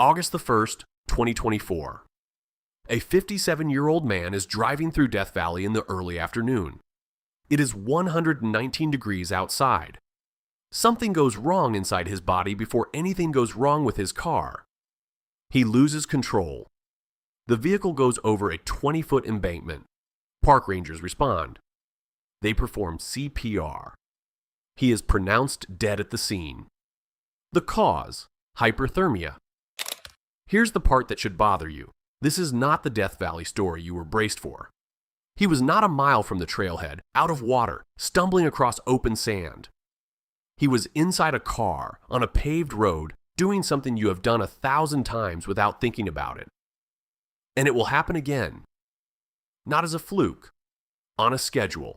August the 1st, 2024. A 57-year-old man is driving through Death Valley in the early afternoon. It is 119 degrees outside. Something goes wrong inside his body before anything goes wrong with his car. He loses control. The vehicle goes over a 20-foot embankment. Park rangers respond. They perform CPR. He is pronounced dead at the scene. The cause: hyperthermia. Here's the part that should bother you. This is not the Death Valley story you were braced for. He was not a mile from the trailhead, out of water, stumbling across open sand. He was inside a car, on a paved road, doing something you have done 1,000 times without thinking about it. And it will happen again. Not as a fluke, on a schedule.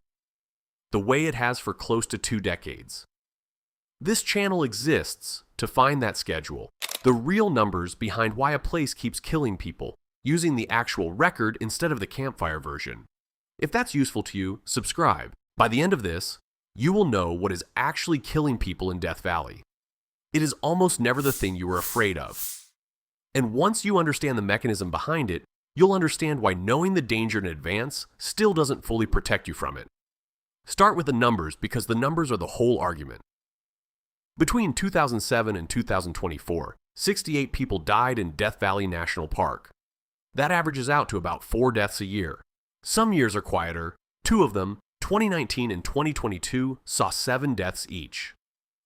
The way it has for close to 2 decades. This channel exists to find that schedule, the real numbers behind why a place keeps killing people, using the actual record instead of the campfire version. If that's useful to you, subscribe. By the end of this, you will know what is actually killing people in Death Valley. It is almost never the thing you were afraid of. And once you understand the mechanism behind it, you'll understand why knowing the danger in advance still doesn't fully protect you from it. Start with the numbers because the numbers are the whole argument. Between 2007 and 2024, 68 people died in Death Valley National Park. That averages out to about 4 deaths a year. Some years are quieter. 2 of them, 2019 and 2022, saw 7 deaths each.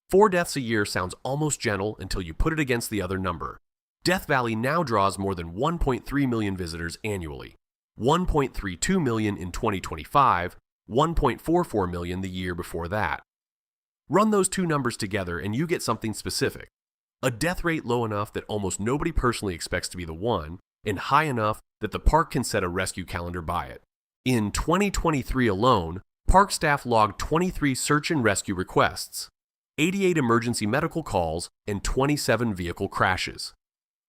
4 deaths a year sounds almost gentle until you put it against the other number. Death Valley now draws more than 1.3 million visitors annually. 1.32 million in 2025, 1.44 million the year before that. Run those 2 numbers together and you get something specific. A death rate low enough that almost nobody personally expects to be the one, and high enough that the park can set a rescue calendar by it. In 2023 alone, park staff logged 23 search and rescue requests, 88 emergency medical calls, and 27 vehicle crashes.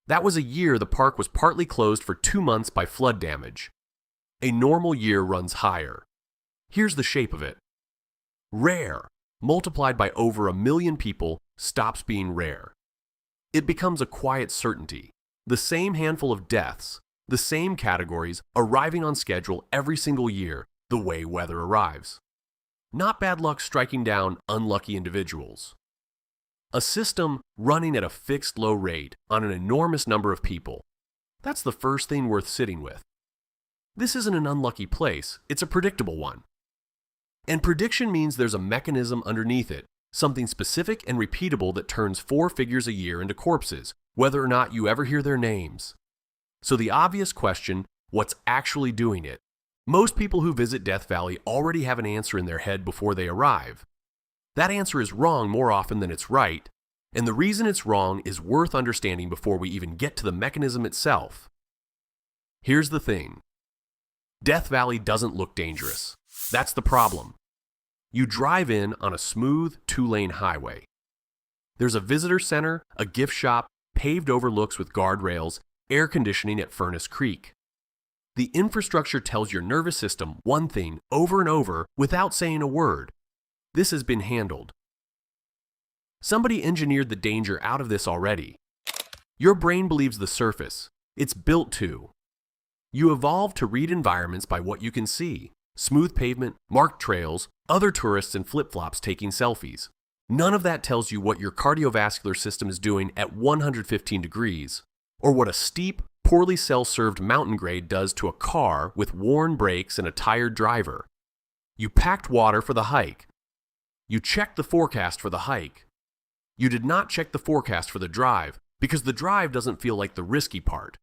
That was a year the park was partly closed for 2 months by flood damage. A normal year runs higher. Here's the shape of it. Rare, multiplied by over 1 million people, stops being rare. It becomes a quiet certainty. The same handful of deaths, the same categories, arriving on schedule every single year, the way weather arrives. Not bad luck striking down unlucky individuals. A system running at a fixed low rate on an enormous number of people. That's the first thing worth sitting with. This isn't an unlucky place, it's a predictable one. And prediction means there's a mechanism underneath it, something specific and repeatable that turns 4 figures a year into corpses, whether or not you ever hear their names. So the obvious question, what's actually doing it? Most people who visit Death Valley already have an answer in their head before they arrive. That answer is wrong more often than it's right, and the reason it's wrong is worth understanding before we even get to the mechanism itself. Here's the thing. Death Valley doesn't look dangerous. That's the problem. You drive in on a smooth 2-lane highway. There's a visitor center, a gift shop, paved overlooks with guardrails, air conditioning at Furnace Creek. The infrastructure tells your nervous system one thing over and over without saying a word. This has been handled. Somebody engineered the danger out of this already. Your brain believes the surface. It's built to. You evolved to read environments by what you can see. Smooth pavement, marked trails, other tourists in flip-flops taking selfies. None of that tells you what your cardiovascular system is doing at 115 degrees, or what a steep, poorly cell-served mountain grade does to a car with worn brakes and a tired driver. You packed water for the hike. You checked the forecast for the hike. You did not check the forecast for the drive, because the drive doesn't feel like the risky part.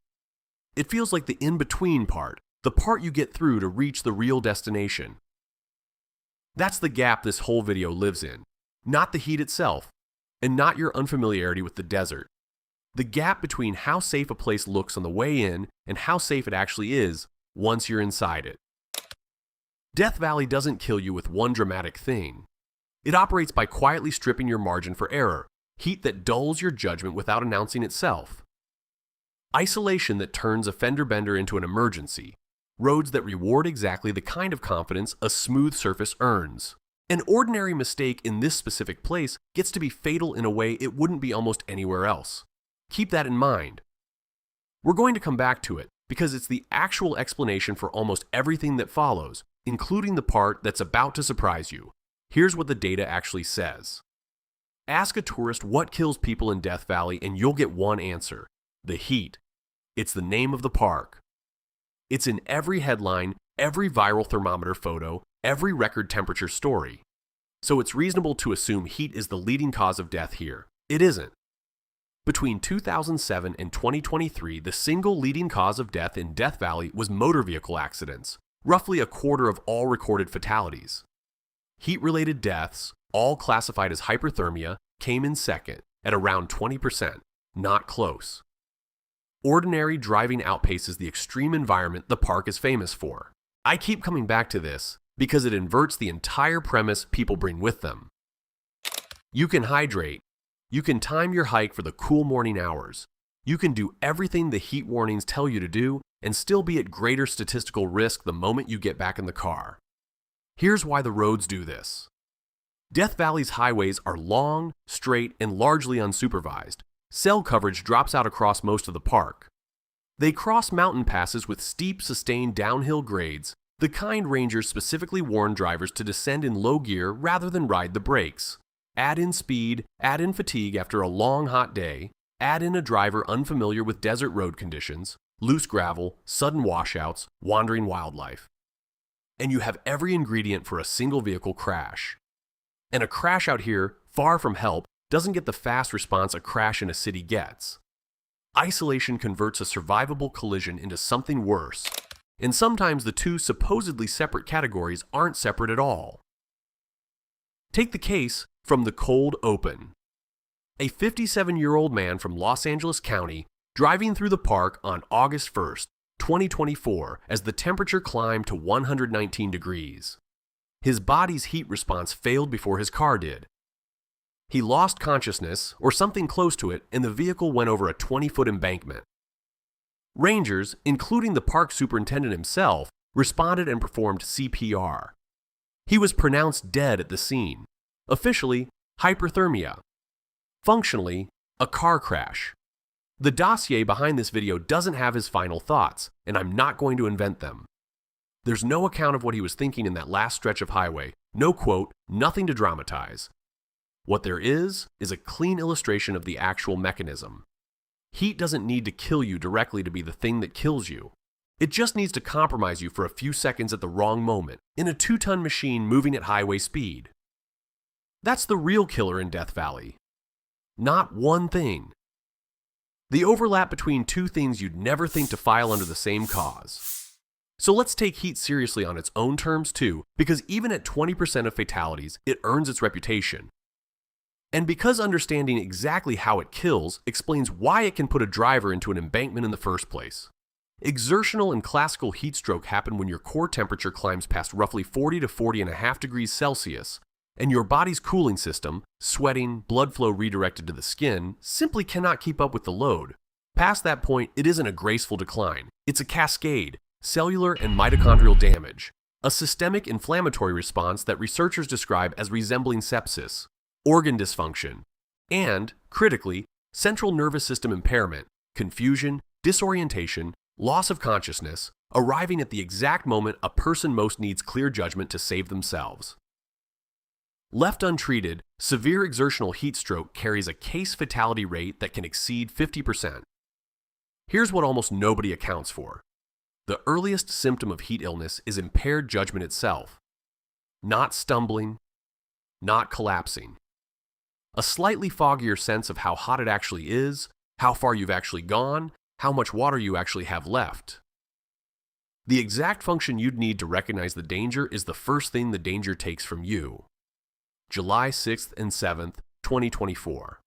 It feels like the in-between part, the part you get through to reach the real destination. That's the gap this whole video lives in, not the heat itself, and not your unfamiliarity with the desert. The gap between how safe a place looks on the way in and how safe it actually is once you're inside it. Death Valley doesn't kill you with one dramatic thing. It operates by quietly stripping your margin for error, heat that dulls your judgment without announcing itself. Isolation that turns a fender bender into an emergency. Roads that reward exactly the kind of confidence a smooth surface earns. An ordinary mistake in this specific place gets to be fatal in a way it wouldn't be almost anywhere else. Keep that in mind. We're going to come back to it because it's the actual explanation for almost everything that follows, including the part that's about to surprise you. Here's what the data actually says. Ask a tourist what kills people in Death Valley and you'll get one answer: the heat. It's the name of the park. It's in every headline, every viral thermometer photo, every record temperature story. So it's reasonable to assume heat is the leading cause of death here. It isn't. Between 2007 and 2023, the single leading cause of death in Death Valley was motor vehicle accidents, roughly a quarter of all recorded fatalities. Heat-related deaths, all classified as hyperthermia, came in second, at around 20%, not close. Ordinary driving outpaces the extreme environment the park is famous for. I keep coming back to this because it inverts the entire premise people bring with them. You can hydrate. You can time your hike for the cool morning hours. You can do everything the heat warnings tell you to do and still be at greater statistical risk the moment you get back in the car. Here's why the roads do this. Death Valley's highways are long, straight, and largely unsupervised. Cell coverage drops out across most of the park. They cross mountain passes with steep, sustained downhill grades, the kind rangers specifically warn drivers to descend in low gear rather than ride the brakes. Add in speed, add in fatigue after a long, hot day, add in a driver unfamiliar with desert road conditions, loose gravel, sudden washouts, wandering wildlife. And you have every ingredient for a single vehicle crash. And a crash out here, far from help, doesn't get the fast response a crash in a city gets. Isolation converts a survivable collision into something worse, and sometimes the two supposedly separate categories aren't separate at all. Take the case from the cold open. A 57-year-old man from Los Angeles County driving through the park on August 1st, 2024, as the temperature climbed to 119 degrees. His body's heat response failed before his car did. He lost consciousness, or something close to it, and the vehicle went over a 20-foot embankment. Rangers, including the park superintendent himself, responded and performed CPR. He was pronounced dead at the scene. Officially, hyperthermia. Functionally, a car crash. The dossier behind this video doesn't have his final thoughts, and I'm not going to invent them. There's no account of what he was thinking in that last stretch of highway, no quote, nothing to dramatize. What there is a clean illustration of the actual mechanism. Heat doesn't need to kill you directly to be the thing that kills you. It just needs to compromise you for a few seconds at the wrong moment, in a 2-ton machine moving at highway speed. That's the real killer in Death Valley. Not one thing. The overlap between two things you'd never think to file under the same cause. So let's take heat seriously on its own terms too, because even at 20% of fatalities, it earns its reputation. And because understanding exactly how it kills explains why it can put a driver into an embankment in the first place. Exertional and classical heat stroke happen when your core temperature climbs past roughly 40 to 40.5 degrees Celsius, and your body's cooling system, sweating, blood flow redirected to the skin, simply cannot keep up with the load. Past that point, it isn't a graceful decline. It's a cascade, cellular and mitochondrial damage, a systemic inflammatory response that researchers describe as resembling sepsis, organ dysfunction, and, critically, central nervous system impairment, confusion, disorientation, loss of consciousness, arriving at the exact moment a person most needs clear judgment to save themselves. Left untreated, severe exertional heat stroke carries a case fatality rate that can exceed 50%. Here's what almost nobody accounts for. The earliest symptom of heat illness is impaired judgment itself. Not stumbling, not collapsing. A slightly foggier sense of how hot it actually is, how far you've actually gone, how much water you actually have left. The exact function you'd need to recognize the danger is the first thing the danger takes from you. July 6th and 7th, 2024.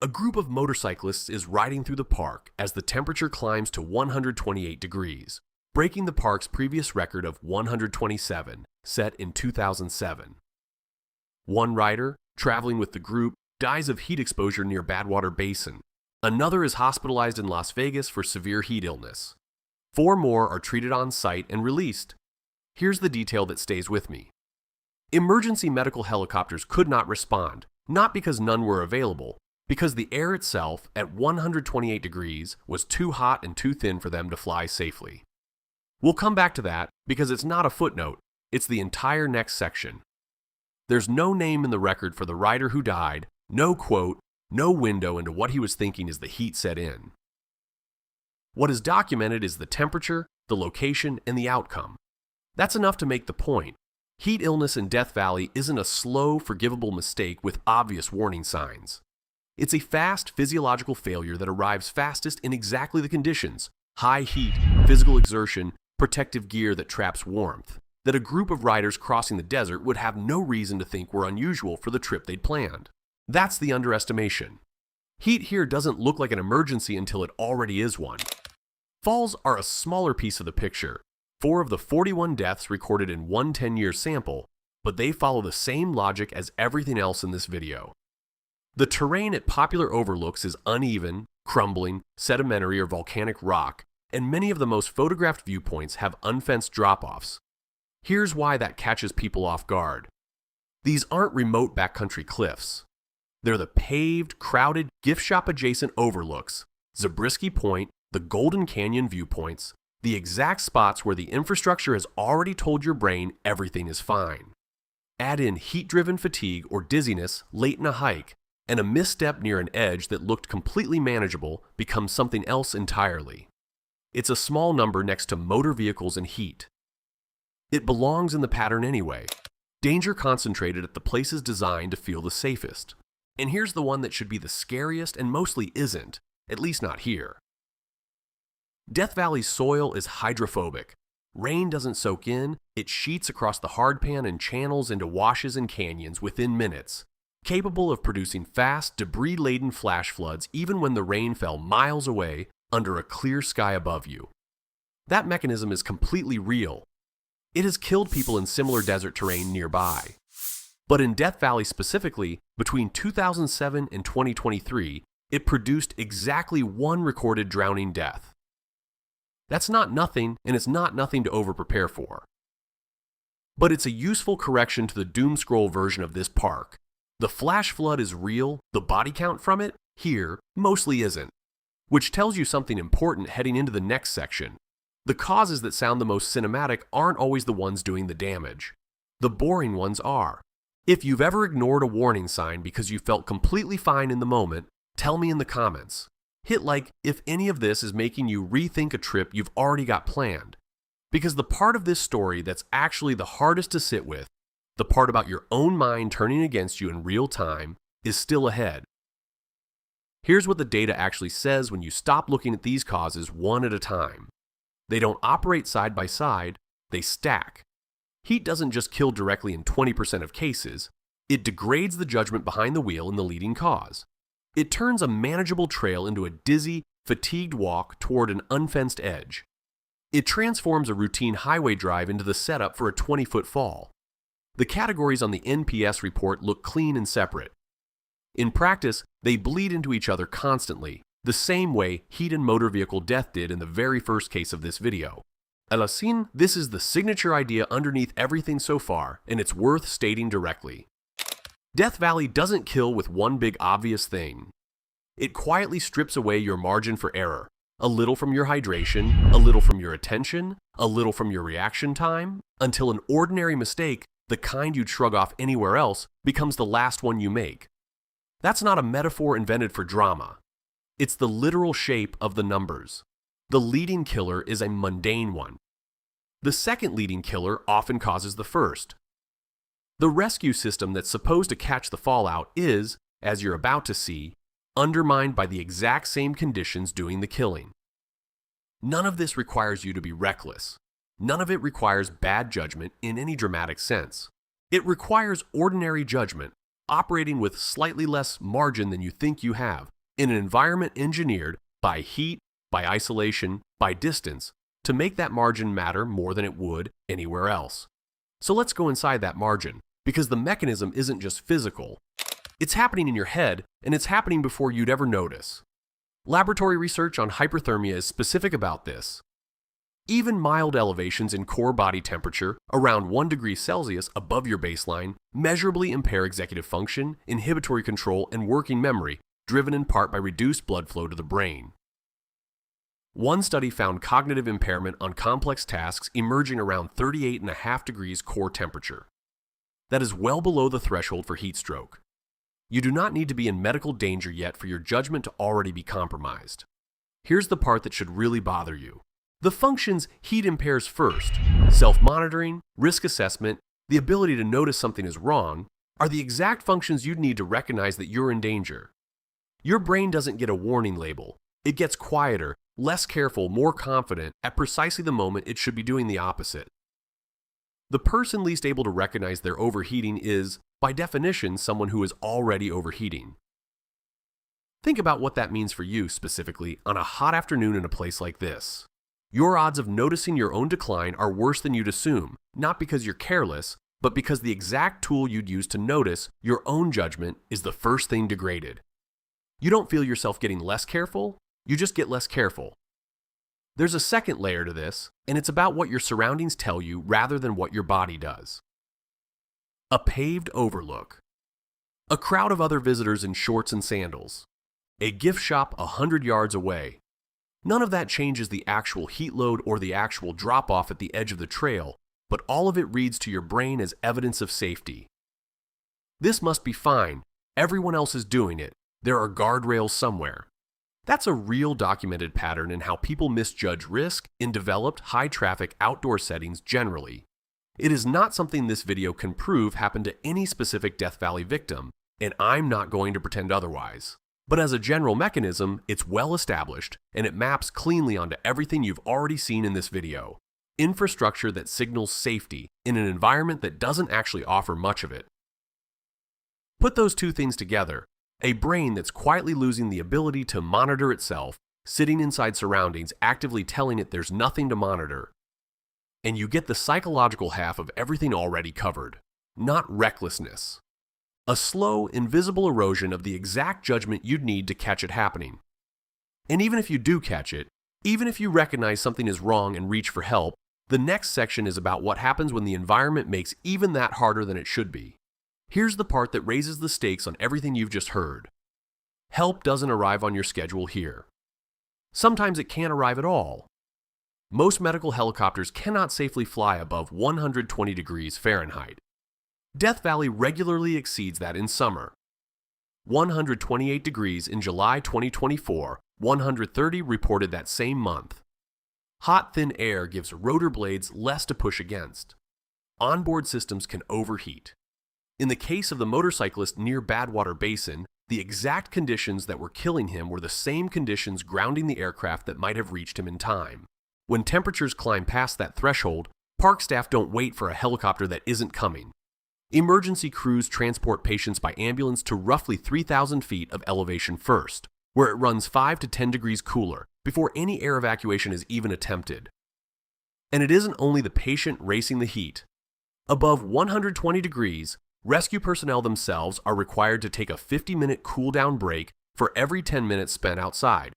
A group of motorcyclists is riding through the park as the temperature climbs to 128 degrees, breaking the park's previous record of 127, set in 2007. One rider, traveling with the group, dies of heat exposure near Badwater Basin. Another is hospitalized in Las Vegas for severe heat illness. 4 more are treated on site and released. Here's the detail that stays with me. Emergency medical helicopters could not respond, not because none were available, because the air itself at 128 degrees was too hot and too thin for them to fly safely. We'll come back to that because it's not a footnote, it's the entire next section. There's no name in the record for the rider who died, no quote, no window into what he was thinking as the heat set in. What is documented is the temperature, the location, and the outcome. That's enough to make the point. Heat illness in Death Valley isn't a slow, forgivable mistake with obvious warning signs. It's a fast physiological failure that arrives fastest in exactly the conditions: high heat, physical exertion, protective gear that traps warmth, that a group of riders crossing the desert would have no reason to think were unusual for the trip they'd planned. That's the underestimation. Heat here doesn't look like an emergency until it already is one. Falls are a smaller piece of the picture, 4 of the 41 deaths recorded in one 10-year sample, but they follow the same logic as everything else in this video. The terrain at popular overlooks is uneven, crumbling, sedimentary or volcanic rock, and many of the most photographed viewpoints have unfenced drop-offs. Here's why that catches people off guard. These aren't remote backcountry cliffs. They're the paved, crowded, gift shop-adjacent overlooks, Zabriskie Point, the Golden Canyon viewpoints, the exact spots where the infrastructure has already told your brain everything is fine. Add in heat-driven fatigue or dizziness late in a hike, and a misstep near an edge that looked completely manageable becomes something else entirely. It's a small number next to motor vehicles and heat. It belongs in the pattern anyway. Danger concentrated at the places designed to feel the safest. And here's the one that should be the scariest and mostly isn't, at least not here. Death Valley's soil is hydrophobic. Rain doesn't soak in, it sheets across the hardpan and channels into washes and canyons within minutes, capable of producing fast, debris-laden flash floods even when the rain fell miles away under a clear sky above you. That mechanism is completely real. It has killed people in similar desert terrain nearby. But in Death Valley specifically, between 2007 and 2023, it produced exactly 1 recorded drowning death. That's not nothing, and it's not nothing to over-prepare for. But it's a useful correction to the doomscroll version of this park. The flash flood is real, the body count from it, here, mostly isn't. Which tells you something important heading into the next section. The causes that sound the most cinematic aren't always the ones doing the damage. The boring ones are. If you've ever ignored a warning sign because you felt completely fine in the moment, tell me in the comments. Hit like if any of this is making you rethink a trip you've already got planned. Because the part of this story that's actually the hardest to sit with, the part about your own mind turning against you in real time, is still ahead. Here's what the data actually says when you stop looking at these causes one at a time. They don't operate side by side, they stack. Heat doesn't just kill directly in 20% of cases, it degrades the judgment behind the wheel in the leading cause. It turns a manageable trail into a dizzy, fatigued walk toward an unfenced edge. It transforms a routine highway drive into the setup for a 20-foot fall. The categories on the NPS report look clean and separate. In practice, they bleed into each other constantly, the same way heat and motor vehicle death did in the very first case of this video. Alassin, this is the signature idea underneath everything so far, and it's worth stating directly. Death Valley doesn't kill with one big obvious thing. It quietly strips away your margin for error, a little from your hydration, a little from your attention, a little from your reaction time, until an ordinary mistake, the kind you'd shrug off anywhere else, becomes the last one you make. That's not a metaphor invented for drama. It's the literal shape of the numbers. The leading killer is a mundane one. The second leading killer often causes the first. The rescue system that's supposed to catch the fallout is, as you're about to see, undermined by the exact same conditions doing the killing. None of this requires you to be reckless. None of it requires bad judgment in any dramatic sense. It requires ordinary judgment, operating with slightly less margin than you think you have, in an environment engineered by heat, by isolation, by distance, to make that margin matter more than it would anywhere else. So let's go inside that margin, because the mechanism isn't just physical. It's happening in your head, and it's happening before you'd ever notice. Laboratory research on hyperthermia is specific about this. Even mild elevations in core body temperature, around 1 degree Celsius above your baseline, measurably impair executive function, inhibitory control, and working memory, driven in part by reduced blood flow to the brain. One study found cognitive impairment on complex tasks emerging around 38.5 degrees core temperature. That is well below the threshold for heat stroke. You do not need to be in medical danger yet for your judgment to already be compromised. Here's the part that should really bother you. The functions heat impairs first, self-monitoring, risk assessment, the ability to notice something is wrong, are the exact functions you'd need to recognize that you're in danger. Your brain doesn't get a warning label. It gets quieter, less careful, more confident at precisely the moment it should be doing the opposite. The person least able to recognize their overheating is, by definition, someone who is already overheating. Think about what that means for you specifically on a hot afternoon in a place like this. Your odds of noticing your own decline are worse than you'd assume, not because you're careless, but because the exact tool you'd use to notice your own judgment is the first thing degraded. You don't feel yourself getting less careful, you just get less careful. There's a second layer to this, and it's about what your surroundings tell you rather than what your body does. A paved overlook. A crowd of other visitors in shorts and sandals. A gift shop 100 yards away. None of that changes the actual heat load or the actual drop-off at the edge of the trail, but all of it reads to your brain as evidence of safety. This must be fine. Everyone else is doing it. There are guardrails somewhere. That's a real documented pattern in how people misjudge risk in developed, high-traffic outdoor settings generally. It is not something this video can prove happened to any specific Death Valley victim, and I'm not going to pretend otherwise. But as a general mechanism, it's well established, and it maps cleanly onto everything you've already seen in this video. Infrastructure that signals safety in an environment that doesn't actually offer much of it. Put those two things together, a brain that's quietly losing the ability to monitor itself, sitting inside surroundings actively telling it there's nothing to monitor. And you get the psychological half of everything already covered, not recklessness. A slow, invisible erosion of the exact judgment you'd need to catch it happening. And even if you do catch it, even if you recognize something is wrong and reach for help, the next section is about what happens when the environment makes even that harder than it should be. Here's the part that raises the stakes on everything you've just heard. Help doesn't arrive on your schedule here. Sometimes it can't arrive at all. Most medical helicopters cannot safely fly above 120 degrees Fahrenheit. Death Valley regularly exceeds that in summer. 128 degrees in July 2024, 130 reported that same month. Hot, thin air gives rotor blades less to push against. Onboard systems can overheat. In the case of the motorcyclist near Badwater Basin, the exact conditions that were killing him were the same conditions grounding the aircraft that might have reached him in time. When temperatures climb past that threshold, park staff don't wait for a helicopter that isn't coming. Emergency crews transport patients by ambulance to roughly 3,000 feet of elevation first, where it runs 5 to 10 degrees cooler before any air evacuation is even attempted. And it isn't only the patient racing the heat. Above 120 degrees, rescue personnel themselves are required to take a 50-minute cool-down break for every 10 minutes spent outside.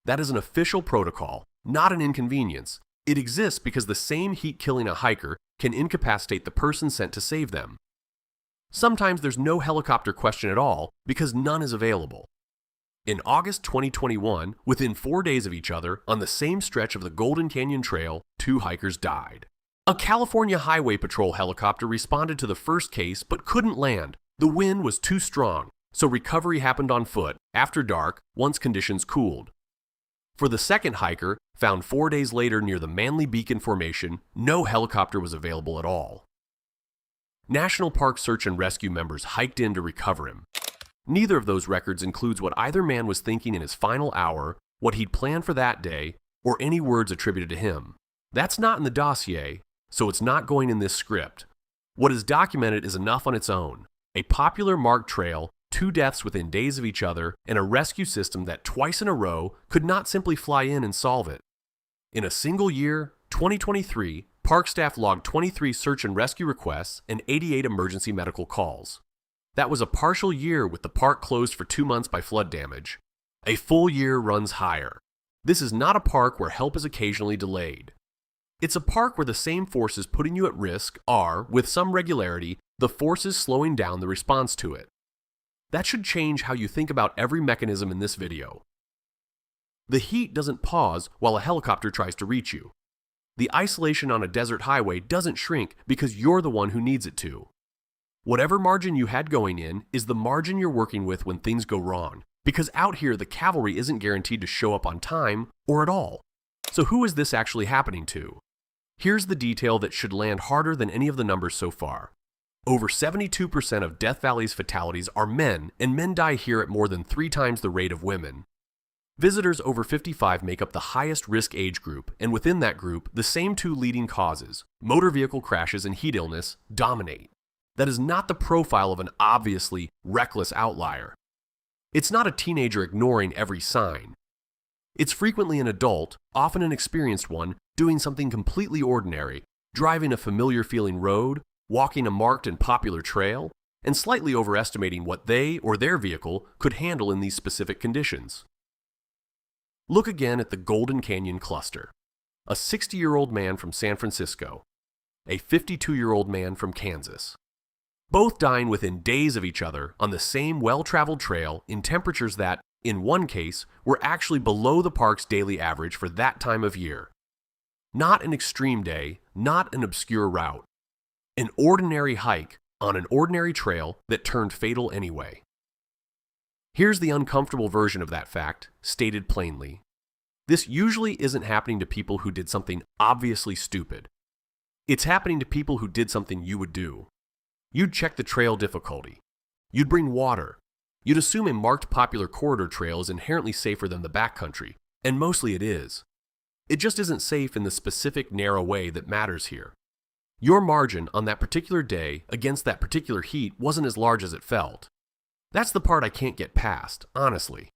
That is an official protocol, not an inconvenience. It exists because the same heat killing a hiker can incapacitate the person sent to save them. Sometimes there's no helicopter question at all because none is available. In August 2021, within 4 days of each other, on the same stretch of the Golden Canyon Trail, 2 hikers died. A California Highway Patrol helicopter responded to the first case but couldn't land. The wind was too strong, so recovery happened on foot, after dark, once conditions cooled. For the second hiker, found 4 days later near the Manly Beacon Formation, no helicopter was available at all. National Park search and rescue members hiked in to recover him. Neither of those records includes what either man was thinking in his final hour, what he'd planned for that day, or any words attributed to him. That's not in the dossier, so it's not going in this script. What is documented is enough on its own. A popular marked trail, 2 deaths within days of each other, and a rescue system that twice in a row could not simply fly in and solve it. In a single year, 2023, park staff logged 23 search and rescue requests and 88 emergency medical calls. That was a partial year with the park closed for 2 months by flood damage. A full year runs higher. This is not a park where help is occasionally delayed. It's a park where the same forces putting you at risk are, with some regularity, the forces slowing down the response to it. That should change how you think about every mechanism in this video. The heat doesn't pause while a helicopter tries to reach you. The isolation on a desert highway doesn't shrink because you're the one who needs it to. Whatever margin you had going in is the margin you're working with when things go wrong, because out here the cavalry isn't guaranteed to show up on time or at all. So who is this actually happening to? Here's the detail that should land harder than any of the numbers so far. Over 72% of Death Valley's fatalities are men, and men die here at more than 3 times the rate of women. Visitors over 55 make up the highest risk age group, and within that group, the same 2 leading causes, motor vehicle crashes and heat illness, dominate. That is not the profile of an obviously reckless outlier. It's not a teenager ignoring every sign. It's frequently an adult, often an experienced one, doing something completely ordinary, driving a familiar-feeling road, walking a marked and popular trail, and slightly overestimating what they or their vehicle could handle in these specific conditions. Look again at the Golden Canyon cluster. A 60-year-old man from San Francisco, a 52-year-old man from Kansas. Both dying within days of each other on the same well-traveled trail in temperatures that, in one case, were actually below the park's daily average for that time of year. Not an extreme day, not an obscure route. An ordinary hike on an ordinary trail that turned fatal anyway. Here's the uncomfortable version of that fact, stated plainly. This usually isn't happening to people who did something obviously stupid. It's happening to people who did something you would do. You'd check the trail difficulty. You'd bring water. You'd assume a marked popular corridor trail is inherently safer than the backcountry, and mostly it is. It just isn't safe in the specific narrow way that matters here. Your margin on that particular day against that particular heat wasn't as large as it felt. That's the part I can't get past, honestly.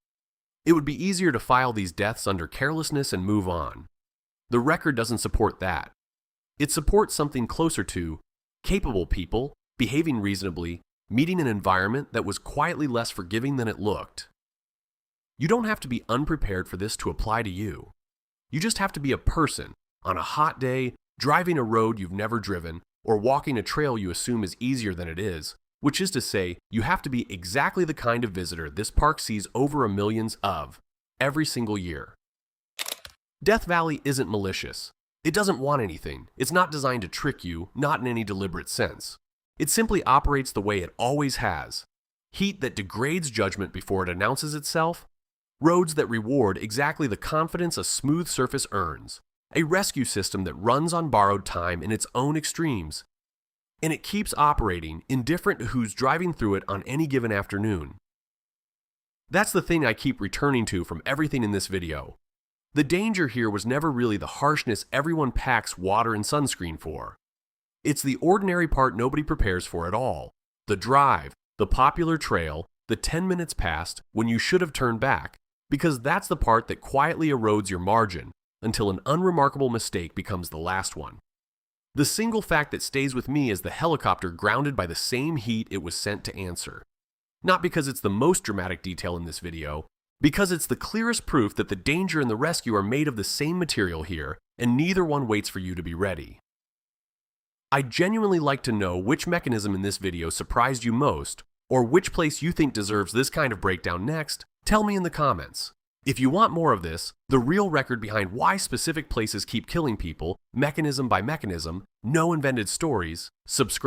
It would be easier to file these deaths under carelessness and move on. The record doesn't support that. It supports something closer to capable people behaving reasonably, meeting an environment that was quietly less forgiving than it looked. You don't have to be unprepared for this to apply to you. You just have to be a person on a hot day, driving a road you've never driven, or walking a trail you assume is easier than it is, which is to say, you have to be exactly the kind of visitor this park sees over a millions of, every single year. Death Valley isn't malicious. It doesn't want anything. It's not designed to trick you, not in any deliberate sense. It simply operates the way it always has. Heat that degrades judgment before it announces itself. Roads that reward exactly the confidence a smooth surface earns. A rescue system that runs on borrowed time in its own extremes. And it keeps operating, indifferent to who's driving through it on any given afternoon. That's the thing I keep returning to from everything in this video. The danger here was never really the harshness everyone packs water and sunscreen for. It's the ordinary part nobody prepares for at all. The drive, the popular trail, the 10 minutes past when you should have turned back, because that's the part that quietly erodes your margin until an unremarkable mistake becomes the last one. The single fact that stays with me is the helicopter grounded by the same heat it was sent to answer. Not because it's the most dramatic detail in this video, because it's the clearest proof that the danger and the rescue are made of the same material here, and neither one waits for you to be ready. I'd genuinely like to know which mechanism in this video surprised you most, or which place you think deserves this kind of breakdown next. Tell me in the comments. If you want more of this, the real record behind why specific places keep killing people, mechanism by mechanism, no invented stories, subscribe.